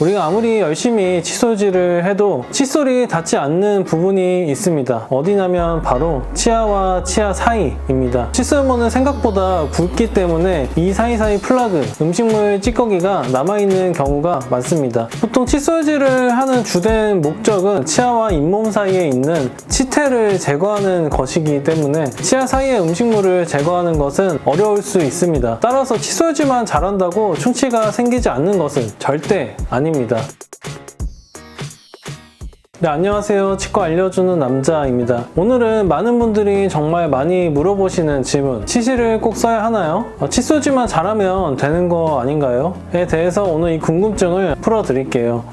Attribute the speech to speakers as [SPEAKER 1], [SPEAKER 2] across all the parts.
[SPEAKER 1] 우리가 아무리 열심히 칫솔질을 해도 칫솔이 닿지 않는 부분이 있습니다. 어디냐면 바로 치아와 치아 사이입니다. 칫솔모는 생각보다 굵기 때문에 이 사이사이 플라그, 음식물 찌꺼기가 남아있는 경우가 많습니다. 보통 칫솔질을 하는 주된 목적은 치아와 잇몸 사이에 있는 치태를 제거하는 것이기 때문에 치아 사이의 음식물을 제거하는 것은 어려울 수 있습니다. 따라서 칫솔질만 잘한다고 충치가 생기지 않는 것은 절대 아닙니다. 네, 안녕하세요. 치과 알려주는 남자입니다. 오늘은 많은 분들이 정말 많이 물어보시는 질문, 치실을 꼭 써야 하나요? 칫솔질만 잘하면 되는 거 아닌가요? 에 대해서 오늘 이 궁금증을 풀어드릴게요.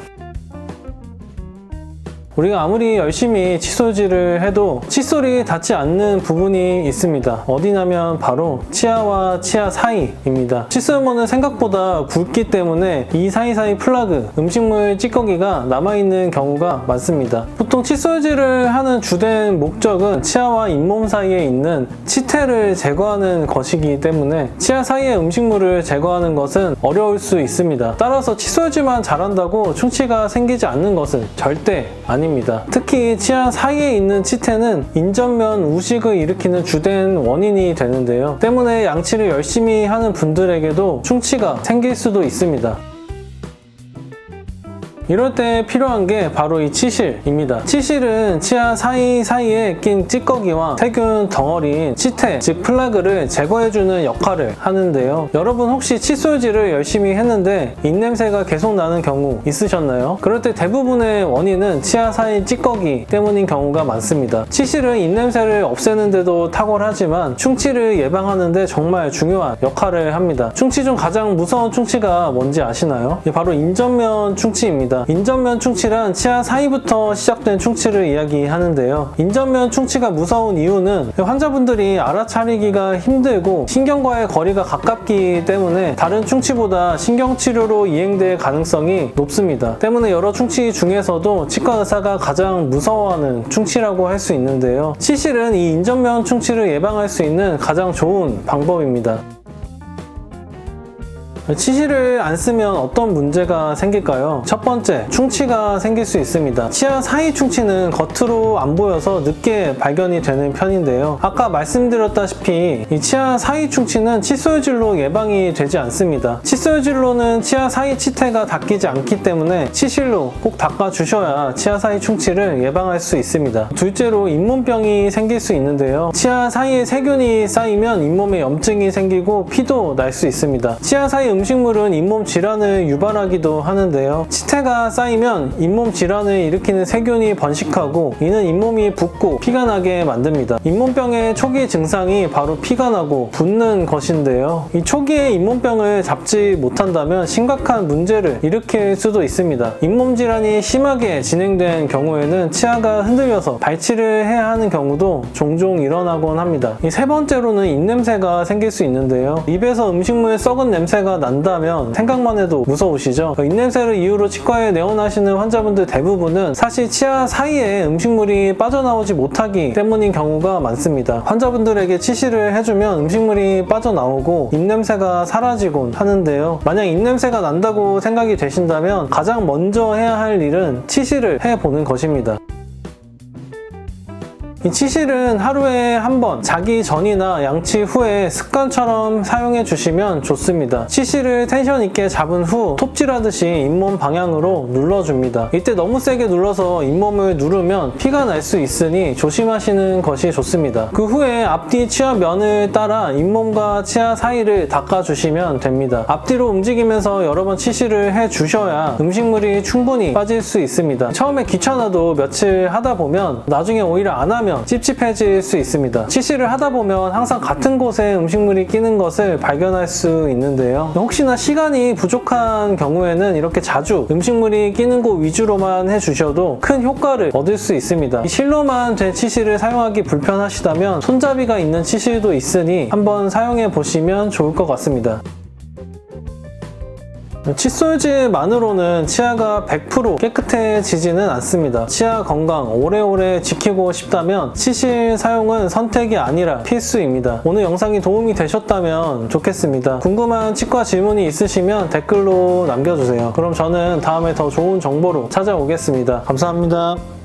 [SPEAKER 1] 우리가 아무리 열심히 칫솔질을 해도 칫솔이 닿지 않는 부분이 있습니다. 어디냐면 바로 치아와 치아 사이입니다. 칫솔모는 생각보다 굵기 때문에 이 사이사이 플라그, 음식물 찌꺼기가 남아있는 경우가 많습니다. 보통 칫솔질을 하는 주된 목적은 치아와 잇몸 사이에 있는 치태를 제거하는 것이기 때문에 치아 사이의 음식물을 제거하는 것은 어려울 수 있습니다. 따라서 칫솔질만 잘한다고 충치가 생기지 않는 것은 절대 아닙니다. 특히 치아 사이에 있는 치태는 인전면 우식을 일으키는 주된 원인이 되는데요. 때문에 양치를 열심히 하는 분들에게도 충치가 생길 수도 있습니다. 이럴 때 필요한 게 바로 이 치실입니다. 치실은 치아 사이사이에 낀 찌꺼기와 세균 덩어리인 치태, 즉 플라그를 제거해주는 역할을 하는데요. 여러분 혹시 칫솔질을 열심히 했는데 입냄새가 계속 나는 경우 있으셨나요? 그럴 때 대부분의 원인은 치아 사이 찌꺼기 때문인 경우가 많습니다. 치실은 입냄새를 없애는 데도 탁월하지만 충치를 예방하는 데 정말 중요한 역할을 합니다. 충치 중 가장 무서운 충치가 뭔지 아시나요? 바로 인전면 충치입니다. 인전면 충치란 치아 사이부터 시작된 충치를 이야기하는데요. 인전면 충치가 무서운 이유는 환자분들이 알아차리기가 힘들고 신경과의 거리가 가깝기 때문에 다른 충치보다 신경치료로 이행될 가능성이 높습니다. 때문에 여러 충치 중에서도 치과 의사가 가장 무서워하는 충치라고 할 수 있는데요. 치실은 이 인전면 충치를 예방할 수 있는 가장 좋은 방법입니다. 치실을 안 쓰면 어떤 문제가 생길까요? 첫 번째, 충치가 생길 수 있습니다. 치아 사이 충치는 겉으로 안 보여서 늦게 발견이 되는 편인데요. 아까 말씀드렸다시피 이 치아 사이 충치는 칫솔질로 예방이 되지 않습니다. 칫솔질로는 치아 사이 치태가 닦이지 않기 때문에 치실로 꼭 닦아주셔야 치아 사이 충치를 예방할 수 있습니다. 둘째로 잇몸병이 생길 수 있는데요. 치아 사이에 세균이 쌓이면 잇몸에 염증이 생기고 피도 날 수 있습니다. 치아 사이 음식물은 잇몸 질환을 유발하기도 하는데요. 치태가 쌓이면 잇몸 질환을 일으키는 세균이 번식하고 이는 잇몸이 붓고 피가 나게 만듭니다. 잇몸병의 초기 증상이 바로 피가 나고 붓는 것인데요. 이 초기에 잇몸병을 잡지 못한다면 심각한 문제를 일으킬 수도 있습니다. 잇몸 질환이 심하게 진행된 경우에는 치아가 흔들려서 발치를 해야 하는 경우도 종종 일어나곤 합니다. 이 세 번째로는 입냄새가 생길 수 있는데요. 입에서 음식물 썩은 냄새가 난다면 생각만 해도 무서우시죠? 입냄새를 이유로 치과에 내원하시는 환자분들 대부분은 사실 치아 사이에 음식물이 빠져나오지 못하기 때문인 경우가 많습니다. 환자분들에게 치실을 해주면 음식물이 빠져나오고 입냄새가 사라지곤 하는데요. 만약 입냄새가 난다고 생각이 되신다면 가장 먼저 해야 할 일은 치실을 해보는 것입니다. 이 치실은 하루에 한 번 자기 전이나 양치 후에 습관처럼 사용해 주시면 좋습니다. 치실을 텐션 있게 잡은 후 톱질하듯이 잇몸 방향으로 눌러줍니다. 이때 너무 세게 눌러서 잇몸을 누르면 피가 날 수 있으니 조심하시는 것이 좋습니다. 그 후에 앞뒤 치아 면을 따라 잇몸과 치아 사이를 닦아주시면 됩니다. 앞뒤로 움직이면서 여러 번 치실을 해주셔야 음식물이 충분히 빠질 수 있습니다. 처음에 귀찮아도 며칠 하다 보면 나중에 오히려 안 하면 찝찝해질 수 있습니다. 치실을 하다 보면 항상 같은 곳에 음식물이 끼는 것을 발견할 수 있는데요. 혹시나 시간이 부족한 경우에는 이렇게 자주 음식물이 끼는 곳 위주로만 해주셔도 큰 효과를 얻을 수 있습니다. 실로만 된 치실을 사용하기 불편하시다면 손잡이가 있는 치실도 있으니 한번 사용해 보시면 좋을 것 같습니다. 칫솔질만으로는 치아가 100% 깨끗해지지는 않습니다. 치아 건강 오래오래 지키고 싶다면 치실 사용은 선택이 아니라 필수입니다. 오늘 영상이 도움이 되셨다면 좋겠습니다. 궁금한 치과 질문이 있으시면 댓글로 남겨주세요. 그럼 저는 다음에 더 좋은 정보로 찾아오겠습니다. 감사합니다.